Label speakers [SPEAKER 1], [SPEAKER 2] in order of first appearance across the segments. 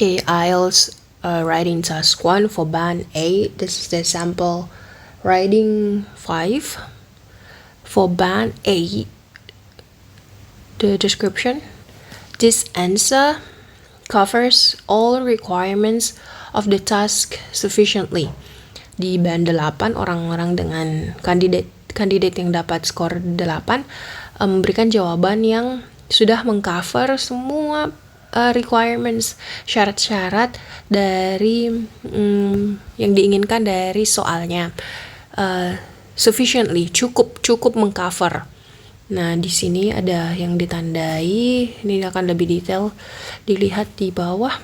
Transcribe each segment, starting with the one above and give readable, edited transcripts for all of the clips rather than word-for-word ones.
[SPEAKER 1] Okay, IELTS writing task 1 for band A. This is the sample writing 5. For band A, the description. This answer covers all requirements of the task sufficiently. Di band 8, orang-orang dengan kandidat yang dapat skor 8 memberikan jawaban yang sudah mengcover semua requirements, syarat-syarat dari yang diinginkan dari soalnya. Sufficiently, cukup mengcover. Nah, di sini ada yang ditandai, ini akan lebih detail dilihat di bawah.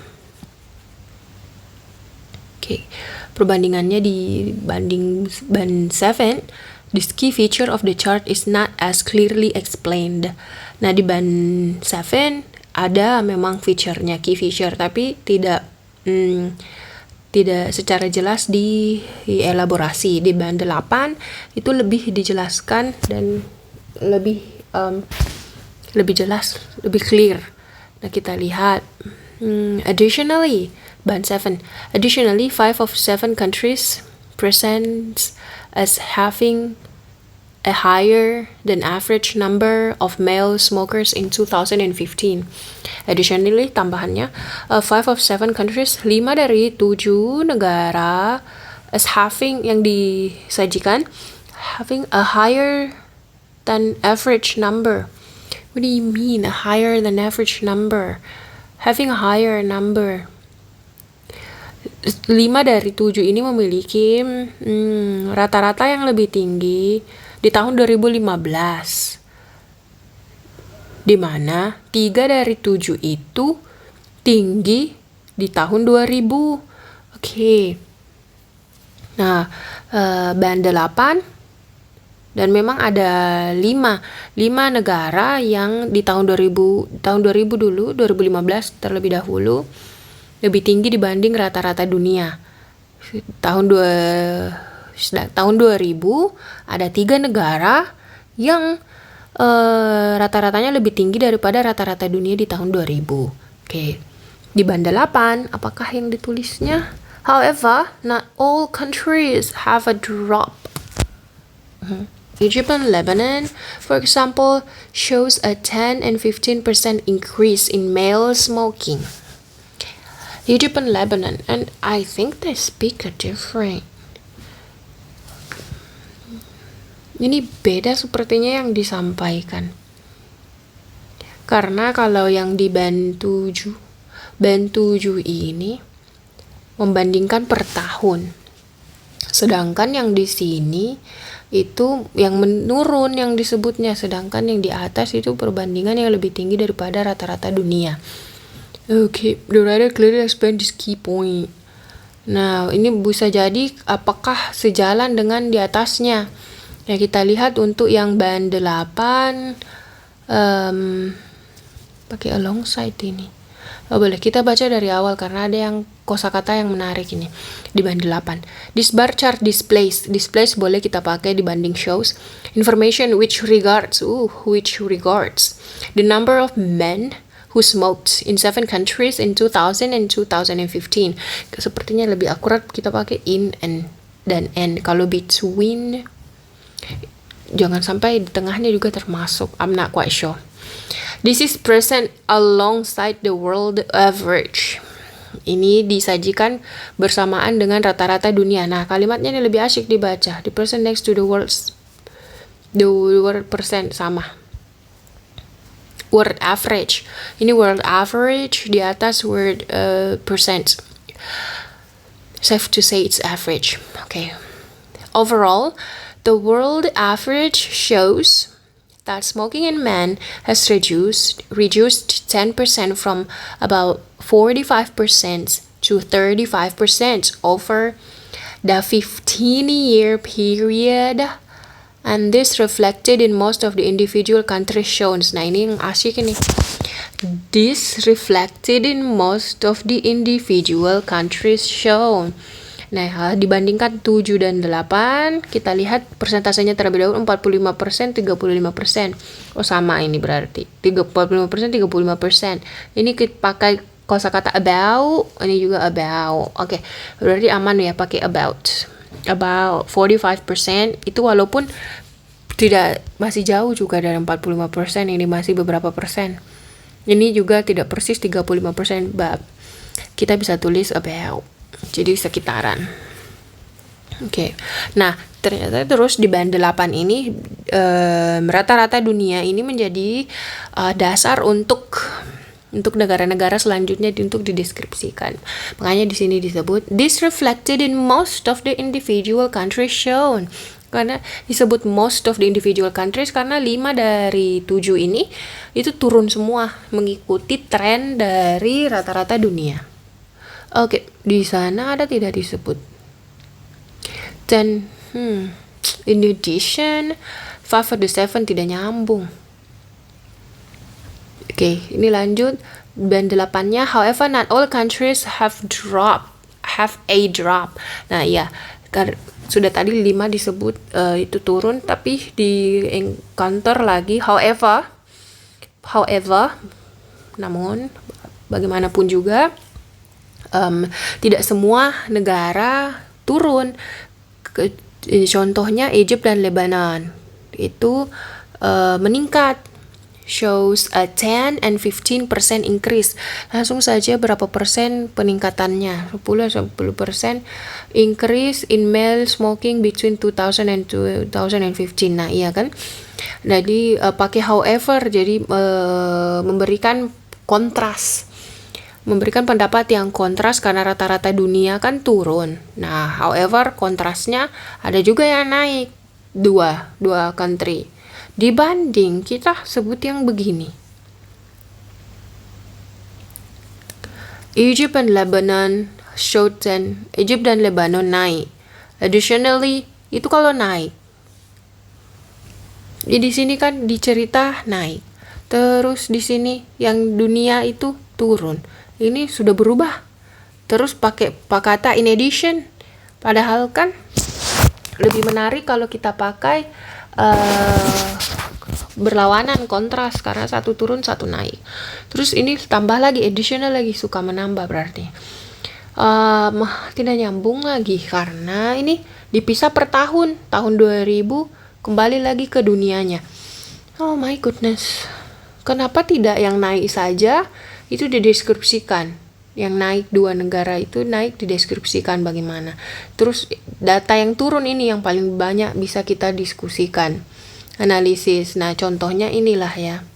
[SPEAKER 1] Oke, perbandingannya di banding band 7, this key feature of the chart is not as clearly explained. Nah, di band 7 ada memang feature-nya, key feature, tapi tidak secara jelas dielaborasi. Di band 8 itu lebih dijelaskan dan lebih jelas, lebih clear. Nah, kita lihat additionally, band 7. Additionally, 5 of 7 countries presents as having a higher than average number of male smokers in 2015. Additionally, tambahannya, 5 of 7 countries, 5 dari 7 negara as having, yang disajikan, having a higher than average number. What do you mean, a higher than average number? Having a higher number. 5 dari 7 ini memiliki rata-rata yang lebih tinggi di tahun 2015, di mana 3 dari 7 itu tinggi di tahun 2000. Oke. Nah, band 8, dan memang ada 5 negara yang di tahun 2000 dulu, 2015 terlebih dahulu, lebih tinggi dibanding rata-rata dunia. Tahun 2000 ada 3 negara yang rata-ratanya lebih tinggi daripada rata-rata dunia di tahun 2000. Oke. Di band 8, apakah yang ditulisnya? However, not all countries have a drop. Egypt and Lebanon, for example, shows a 10 and 15% increase in male smoking. Egypt and Lebanon, and I think they speak a different. Ini beda sepertinya yang disampaikan. Karena kalau yang di band 7 ini membandingkan per tahun. Sedangkan yang di sini itu yang menurun yang disebutnya, sedangkan yang di atas itu perbandingan yang lebih tinggi daripada rata-rata dunia. Okay, the writer clearly explained this key point. Nah, ini bisa jadi apakah sejalan dengan di atasnya. Ya, kita lihat untuk yang band 8 pakai alongside ini. Boleh kita baca dari awal karena ada yang kosakata yang menarik ini di band 8. This bar chart displays boleh kita pakai dibanding shows information which regards the number of men who smoked in 7 countries in 2000 and 2015. Sepertinya lebih akurat kita pakai in dan and. Kalau between, jangan sampai di tengahnya juga termasuk. I'm not quite sure. This is present alongside the world average. Ini disajikan bersamaan dengan rata-rata dunia. Nah, kalimatnya ini lebih asyik dibaca. The percent next to the word percent sama. Word average. Ini word average di atas word percent. Safe to say it's average. Okay. Overall, the world average shows that smoking in men has reduced 10% from about 45% to 35% over the 15-year period, and this reflected in most of the individual countries shown. Nah, ini yang asyik ini. This reflected in most of the individual countries shown. Nah, dibandingkan 7 dan 8, kita lihat persentasenya terlebih dahulu 45%, 35%. Oh, sama ini berarti. 45%, 35%. Ini kita pakai kosakata about, ini juga about. Oke, berarti aman ya pakai about. About 45% itu walaupun tidak, masih jauh juga dari 45%, ini masih beberapa persen. Ini juga tidak persis 35%, but kita bisa tulis about. Jadi sekitaran. Oke. Nah, ternyata terus di band 8 ini rata-rata dunia ini menjadi dasar untuk negara-negara selanjutnya untuk dideskripsikan. Makanya di sini disebut this reflected in most of the individual countries shown. Karena disebut most of the individual countries karena 5 dari 7 ini itu turun semua mengikuti tren dari rata-rata dunia. Oke, di sana ada tidak disebut. Dan in addition 5 of the 7 tidak nyambung. Oke, ini lanjut band 8-nya. However, not all countries have a drop. Nah, ya, sudah tadi 5 disebut itu turun, tapi di encounter lagi however, namun bagaimanapun juga tidak semua negara turun. Contohnya Egypt dan Lebanon itu meningkat, shows a 10 and 15% increase. Langsung saja berapa persen peningkatannya? 10-10% increase in male smoking between 2000 and 2015. Nah, iya kan? Jadi pakai however, jadi memberikan kontras. Memberikan pendapat yang kontras karena rata-rata dunia kan turun. Nah, however kontrasnya ada juga yang naik. Dua country. Dibanding kita sebut yang begini. Egypt and Lebanon showed Egypt dan Lebanon naik. Additionally, itu kalau naik. Di sini kan dicerita naik. Terus di sini yang dunia itu turun. Ini sudah berubah. Terus pakai kata in addition. Padahal kan lebih menarik kalau kita pakai berlawanan, kontras, karena satu turun satu naik. Terus ini tambah lagi additional lagi, suka menambah berarti tidak nyambung lagi karena ini dipisah per tahun 2000 kembali lagi ke dunianya. Oh my goodness, kenapa tidak yang naik saja itu dideskripsikan, yang naik 2 negara itu naik dideskripsikan bagaimana. Terus data yang turun ini yang paling banyak bisa kita diskusikan, analisis. Nah, contohnya inilah ya.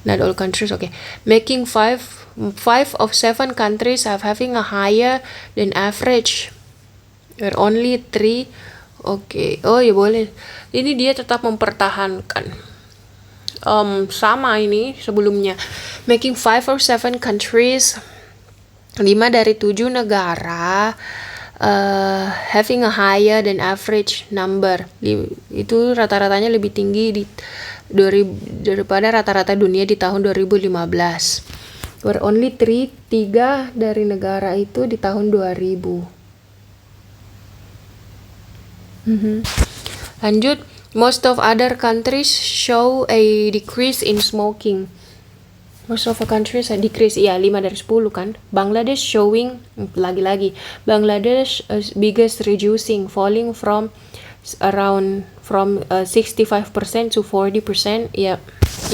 [SPEAKER 1] Not all countries, okay. Making 5 of 7 countries having a higher than average. Where only 3, okay. Oh ya boleh. Ini dia tetap mempertahankan. Sama ini sebelumnya. Making 5 or 7 countries, 5 dari 7 negara having a higher than average number. Itu rata-ratanya lebih tinggi daripada rata-rata dunia di tahun 2015. Were only 3 dari negara itu di tahun 2000. Lanjut, most of other countries show a decrease in smoking. Most of the countries decrease, ya 5 dari 10 kan. Bangladesh showing, lagi-lagi Bangladesh biggest reducing, falling from 65% to 40%. Ya,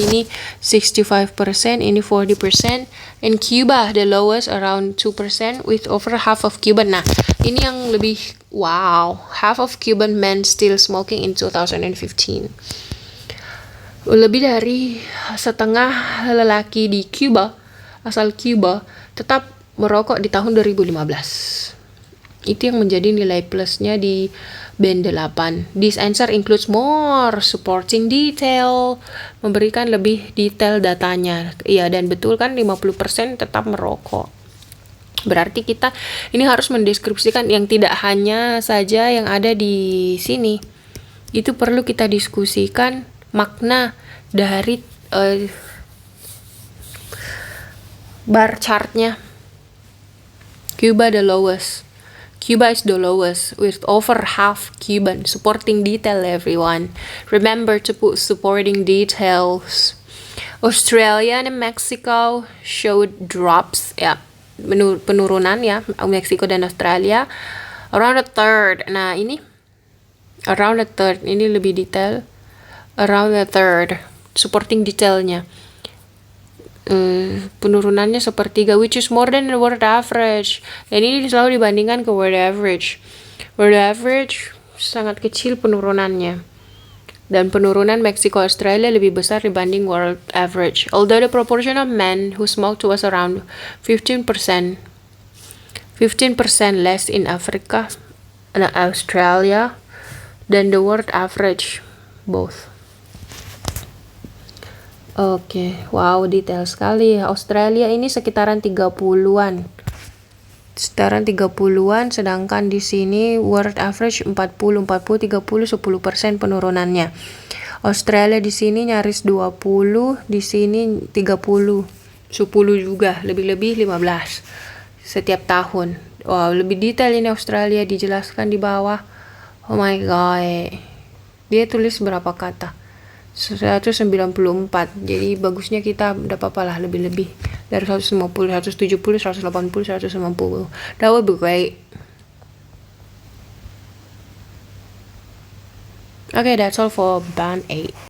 [SPEAKER 1] ini 65%, ini 40%. And Cuba the lowest, around 2%, with over half of Cuban. Nah, ini yang lebih wow, half of Cuban men still smoking in 2015. Lebih dari setengah lelaki di Cuba, asal Cuba, tetap merokok di tahun 2015. Itu yang menjadi nilai plusnya di band 8. This answer includes more supporting detail, memberikan lebih detail datanya. Iya, dan betul kan 50% tetap merokok. Berarti kita ini harus mendeskripsikan yang tidak hanya saja yang ada di sini. Itu perlu kita diskusikan makna dari bar chartnya. Cuba the lowest. Cuba is the lowest with over half Cuban. Supporting detail, everyone. Remember to put supporting details. Australia and Mexico showed drops, ya, penurunan ya, Meksiko dan Australia around a third. Nah ini around a third, ini lebih detail, around a third, supporting detailnya. Penurunannya sepertiga, which is more than the world average. Dan ini selalu dibandingkan ke world average. World average sangat kecil penurunannya. Dan penurunan Meksiko Australia lebih besar dibanding world average. Although the proportion of men who smoked was around 15% less in Africa and Australia than the world average both. Oke, wow, detail sekali. Australia ini sekitaran 30-an. Sedangkan di sini world average 40, 30, 10% penurunannya. Australia di sini nyaris 20, di sini 30, 10 juga, lebih-lebih 15 setiap tahun. Wow, lebih detail ini Australia dijelaskan di bawah. Oh my god. Dia tulis berapa kata? 194. Jadi bagusnya kita enggak apa-apalah lebih-lebih dari 150, 170, 180, 190. That would be great. Okay, that's all for band 8.